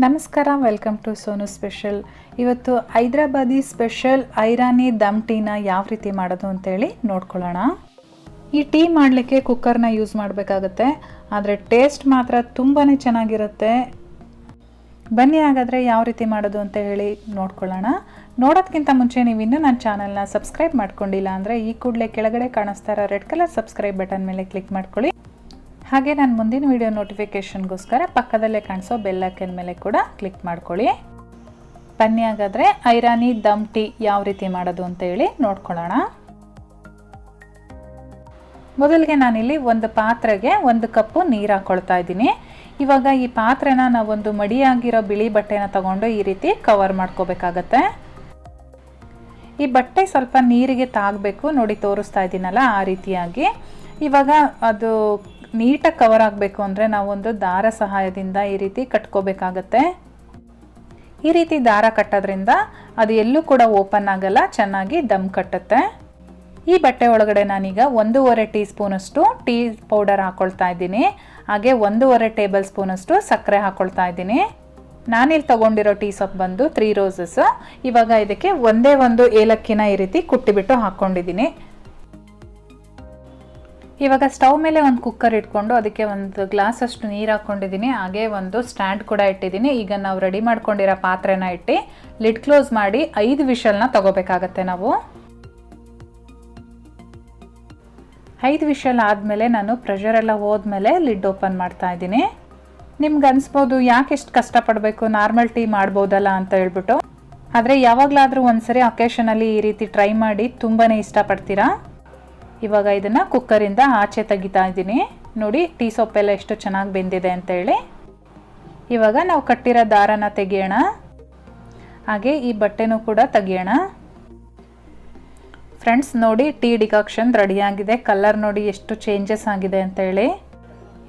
ನಮಸ್ಕಾರ, welcome to Sonu special. ಇವತ್ತು Hyderabadi special ಐರಾನಿ ದಮ್ ಟೀನ ಯಾವ ರೀತಿ ಮಾಡೋದು ಅಂತೇಳಿ ನೋಡ್ಕೊಳ್ಳೋಣ. ಈ ಟೀ ಮಾಡಲಿಕ್ಕೆ ಕುಕ್ಕರ್ನ ಯೂಸ್ ಮಾಡಬೇಕಾಗತ್ತೆ, ಆದರೆ ಟೇಸ್ಟ್ ಮಾತ್ರ ತುಂಬಾ ಚೆನ್ನಾಗಿರುತ್ತೆ. ಬನ್ನಿ ಹಾಗಾದರೆ ಯಾವ ರೀತಿ ಮಾಡೋದು ಅಂತ ಹೇಳಿ ನೋಡ್ಕೊಳ್ಳೋಣ. ನೋಡೋದಕ್ಕಿಂತ ಮುಂಚೆ ನೀವು ಇನ್ನೂ ನನ್ನ ಚಾನಲ್ನ ಸಬ್ಸ್ಕ್ರೈಬ್ ಮಾಡ್ಕೊಂಡಿಲ್ಲ ಅಂದರೆ ಈ ಕೂಡಲೇ ಕೆಳಗಡೆ ಕಾಣಿಸ್ತಾ ಇರೋ ರೆಡ್ ಕಲರ್ ಸಬ್ಸ್ಕ್ರೈಬ್ ಬಟನ್ ಮೇಲೆ ಕ್ಲಿಕ್ ಮಾಡ್ಕೊಳ್ಳಿ. ಹಾಗೆ ನಾನು ಮುಂದಿನ ವಿಡಿಯೋ ನೋಟಿಫಿಕೇಷನ್ಗೋಸ್ಕರ ಪಕ್ಕದಲ್ಲೇ ಕಾಣಿಸೋ ಬೆಲ್ ಐಕಾನ್ ಮೇಲೆ ಕೂಡ ಕ್ಲಿಕ್ ಮಾಡ್ಕೊಳ್ಳಿ. ಬನ್ನಿ ಹಾಗಾದರೆ ಐರಾನಿ ದಮ್ ಟೀ ಯಾವ ರೀತಿ ಮಾಡೋದು ಅಂತ ಹೇಳಿ ನೋಡ್ಕೊಳ್ಳೋಣ. ಮೊದಲಿಗೆ ನಾನಿಲ್ಲಿ ಒಂದು ಪಾತ್ರೆಗೆ 1 ಕಪ್ಪು ನೀರು ಹಾಕ್ಕೊಳ್ತಾ ಇದ್ದೀನಿ. ಇವಾಗ ಈ ಪಾತ್ರೆನ ನಾವೊಂದು ಮಡಿಯಾಗಿರೋ ಬಿಳಿ ಬಟ್ಟೆನ ತಗೊಂಡು ಈ ರೀತಿ ಕವರ್ ಮಾಡ್ಕೋಬೇಕಾಗತ್ತೆ. ಈ ಬಟ್ಟೆ ಸ್ವಲ್ಪ ನೀರಿಗೆ ತಾಗಬೇಕು, ನೋಡಿ ತೋರಿಸ್ತಾ ಇದ್ದೀನಲ್ಲ ಆ ರೀತಿಯಾಗಿ. ಇವಾಗ ಅದು ನೀಟಾಗಿ ಕವರ್ ಆಗಬೇಕು ಅಂದರೆ ನಾವೊಂದು ದಾರ ಸಹಾಯದಿಂದ ಈ ರೀತಿ ಕಟ್ಕೋಬೇಕಾಗತ್ತೆ. ಈ ರೀತಿ ದಾರ ಕಟ್ಟೋದ್ರಿಂದ ಅದು ಎಲ್ಲೂ ಕೂಡ ಓಪನ್ ಆಗಲ್ಲ, ಚೆನ್ನಾಗಿ ದಮ್ ಕಟ್ಟುತ್ತೆ. ಈ ಬಟ್ಟೆ ಒಳಗಡೆ ನಾನೀಗ 1.5 ಟೀ ಸ್ಪೂನಷ್ಟು ಟೀ ಪೌಡರ್ ಹಾಕ್ಕೊಳ್ತಾ ಇದ್ದೀನಿ. ಹಾಗೆ 1.5 ಟೇಬಲ್ ಸ್ಪೂನಷ್ಟು ಸಕ್ಕರೆ ಹಾಕ್ಕೊಳ್ತಾ ಇದ್ದೀನಿ. ನಾನಿಲ್ಲಿ ತೊಗೊಂಡಿರೋ ಟೀ ಸೊಪ್ಪು ಬಂದು 3 ರೋಸಸ್. ಇವಾಗ ಇದಕ್ಕೆ ಒಂದೇ ಒಂದು ಏಲಕ್ಕಿನ ಈ ರೀತಿ ಕುಟ್ಟಿಬಿಟ್ಟು ಹಾಕ್ಕೊಂಡಿದ್ದೀನಿ. ಇವಾಗ ಸ್ಟವ್ ಮೇಲೆ ಒಂದು ಕುಕ್ಕರ್ ಇಟ್ಕೊಂಡು ಅದಕ್ಕೆ 1 ಗ್ಲಾಸ್ ಅಷ್ಟು ನೀರು ಹಾಕ್ಕೊಂಡಿದ್ದೀನಿ. ಹಾಗೆ ಒಂದು ಸ್ಟ್ಯಾಂಡ್ ಕೂಡ ಇಟ್ಟಿದ್ದೀನಿ. ಈಗ ನಾವು ರೆಡಿ ಮಾಡ್ಕೊಂಡಿರೋ ಪಾತ್ರೆನ ಇಟ್ಟು ಲಿಡ್ ಕ್ಲೋಸ್ ಮಾಡಿ 5 ವಿಷಲ್ನ ತಗೋಬೇಕಾಗತ್ತೆ ನಾವು. 5 ವಿಷಲ್ ಆದಮೇಲೆ ನಾನು ಪ್ರೆಷರ್ ಎಲ್ಲ ಹೋದ್ಮೇಲೆ ಲಿಡ್ ಓಪನ್ ಮಾಡ್ತಾ ಇದ್ದೀನಿ. ನಿಮ್ಗೆ ಅನಿಸ್ಬೋದು ಯಾಕೆ ಇಷ್ಟು ಕಷ್ಟಪಡಬೇಕು, ನಾರ್ಮಲ್ ಟೀ ಮಾಡ್ಬೋದಲ್ಲ ಅಂತ ಹೇಳ್ಬಿಟ್ಟು. ಆದರೆ ಯಾವಾಗಲಾದರೂ ಒಂದ್ಸರಿ ಅಕೇಶನಲ್ಲಿ ಈ ರೀತಿ ಟ್ರೈ ಮಾಡಿ ತುಂಬಾ ಇಷ್ಟಪಡ್ತೀರಾ. ಇವಾಗ ಇದನ್ನು ಕುಕ್ಕರಿಂದ ಆಚೆ ತೆಗಿತಾ ಇದ್ದೀನಿ. ನೋಡಿ ಟೀ ಸೊಪ್ಪೆಲ್ಲ ಎಷ್ಟು ಚೆನ್ನಾಗಿ ಬೆಂದಿದೆ ಅಂತೇಳಿ. ಇವಾಗ ನಾವು ಕಟ್ಟಿರೋ ದಾರನ ತೆಗಿಯೋಣ. ಹಾಗೆ ಈ ಬಟ್ಟೆನೂ ಕೂಡ ತೆಗಿಯೋಣ. ಫ್ರೆಂಡ್ಸ್ ನೋಡಿ ಟೀ ಡಿಕಾಕ್ಷನ್ ರೆಡಿಯಾಗಿದೆ. ಕಲರ್ ನೋಡಿ ಎಷ್ಟು ಚೇಂಜಸ್ ಆಗಿದೆ ಅಂತೇಳಿ.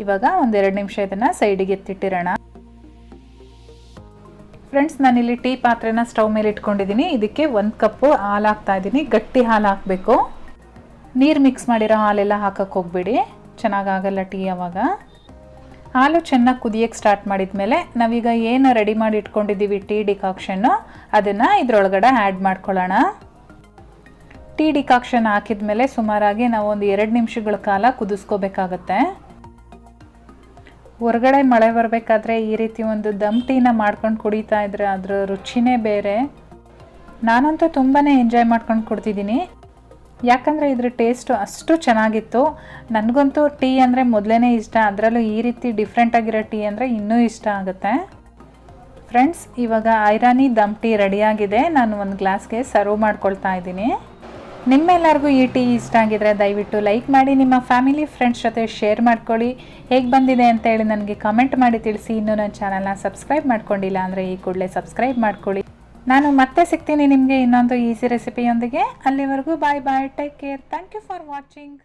ಇವಾಗ 1-2 ನಿಮಿಷ ಇದನ್ನು ಸೈಡಿಗೆ ಎತ್ತಿಟ್ಟಿರೋಣ. ಫ್ರೆಂಡ್ಸ್ ನಾನಿಲ್ಲಿ ಟೀ ಪಾತ್ರೆನ ಸ್ಟವ್ ಮೇಲೆ ಇಟ್ಕೊಂಡಿದ್ದೀನಿ. ಇದಕ್ಕೆ 1 ಕಪ್ಪು ಹಾಲು ಹಾಕ್ತಾ ಇದ್ದೀನಿ. ಗಟ್ಟಿ ಹಾಲು ಹಾಕಬೇಕು, ನೀರು ಮಿಕ್ಸ್ ಮಾಡಿರೋ ಹಾಲೆಲ್ಲ ಹಾಕಕ್ಕೆ ಹೋಗ್ಬೇಡಿ, ಚೆನ್ನಾಗಾಗಲ್ಲ ಟೀ ಆವಾಗ. ಹಾಲು ಚೆನ್ನಾಗಿ ಕುದಿಯೋಕ್ಕೆ ಸ್ಟಾರ್ಟ್ ಮಾಡಿದ ಮೇಲೆ ನಾವೀಗ ಏನು ರೆಡಿ ಮಾಡಿ ಇಟ್ಕೊಂಡಿದ್ದೀವಿ ಟೀ ಡಿಕಾಕ್ಷನ್ನು, ಅದನ್ನು ಇದರೊಳಗಡೆ ಆ್ಯಡ್ ಮಾಡ್ಕೊಳ್ಳೋಣ. ಟೀ ಡಿಕಾಕ್ಷನ್ ಹಾಕಿದ ಮೇಲೆ ಸುಮಾರಾಗಿ ನಾವು ಒಂದು 2 ನಿಮಿಷಗಳ ಕಾಲ ಕುದಿಸ್ಕೋಬೇಕಾಗತ್ತೆ. ಹೊರಗಡೆ ಮಳೆ ಬರಬೇಕಾದ್ರೆ ಈ ರೀತಿ ಒಂದು ದಮ್ ಟೀನ ಮಾಡ್ಕೊಂಡು ಕುಡಿತಾ ಇದ್ರೆ ಅದರ ರುಚಿನೇ ಬೇರೆ. ನಾನಂತೂ ತುಂಬಾ ಎಂಜಾಯ್ ಮಾಡ್ಕೊಂಡು ಕುಡ್ತಿದ್ದೀನಿ, ಯಾಕಂದರೆ ಇದ್ರ ಟೇಸ್ಟು ಅಷ್ಟು ಚೆನ್ನಾಗಿತ್ತು. ನನಗಂತೂ ಟೀ ಅಂದರೆ ಮೊದಲೇ ಇಷ್ಟ, ಅದರಲ್ಲೂ ಈ ರೀತಿ ಡಿಫ್ರೆಂಟಾಗಿರೋ ಟೀ ಅಂದರೆ ಇನ್ನೂ ಇಷ್ಟ ಆಗುತ್ತೆ. ಫ್ರೆಂಡ್ಸ್ ಇವಾಗ ಐರಾನಿ ದಮ್ ಟೀ ರೆಡಿಯಾಗಿದೆ. ನಾನು ಒಂದು ಗ್ಲಾಸ್ಗೆ ಸರ್ವ್ ಮಾಡ್ಕೊಳ್ತಾ ಇದ್ದೀನಿ. ನಿಮ್ಮೆಲ್ಲರಿಗೂ ಈ ಟೀ ಇಷ್ಟ ಆಗಿದ್ರೆ ದಯವಿಟ್ಟು ಲೈಕ್ ಮಾಡಿ, ನಿಮ್ಮ ಫ್ಯಾಮಿಲಿ ಫ್ರೆಂಡ್ಸ್ ಜೊತೆ ಶೇರ್ ಮಾಡ್ಕೊಳ್ಳಿ. ಹೇಗೆ ಬಂದಿದೆ ಅಂತೇಳಿ ನನಗೆ ಕಮೆಂಟ್ ಮಾಡಿ ತಿಳಿಸಿ. ಇನ್ನೂ ನನ್ನ ಚಾನಲ್ನ ಸಬ್ಸ್ಕ್ರೈಬ್ ಮಾಡ್ಕೊಂಡಿಲ್ಲ ಅಂದರೆ ಈ ಕೂಡಲೇ ಸಬ್ಸ್ಕ್ರೈಬ್ ಮಾಡ್ಕೊಳ್ಳಿ. ನಾನು ಮತ್ತೆ ಸಿಗ್ತೀನಿ ನಿಮಗೆ ಇನ್ನೊಂದು ಈಸಿ ರೆಸಿಪಿಯೊಂದಿಗೆ. ಅಲ್ಲಿವರೆಗೂ bye bye, take care, thank you for watching.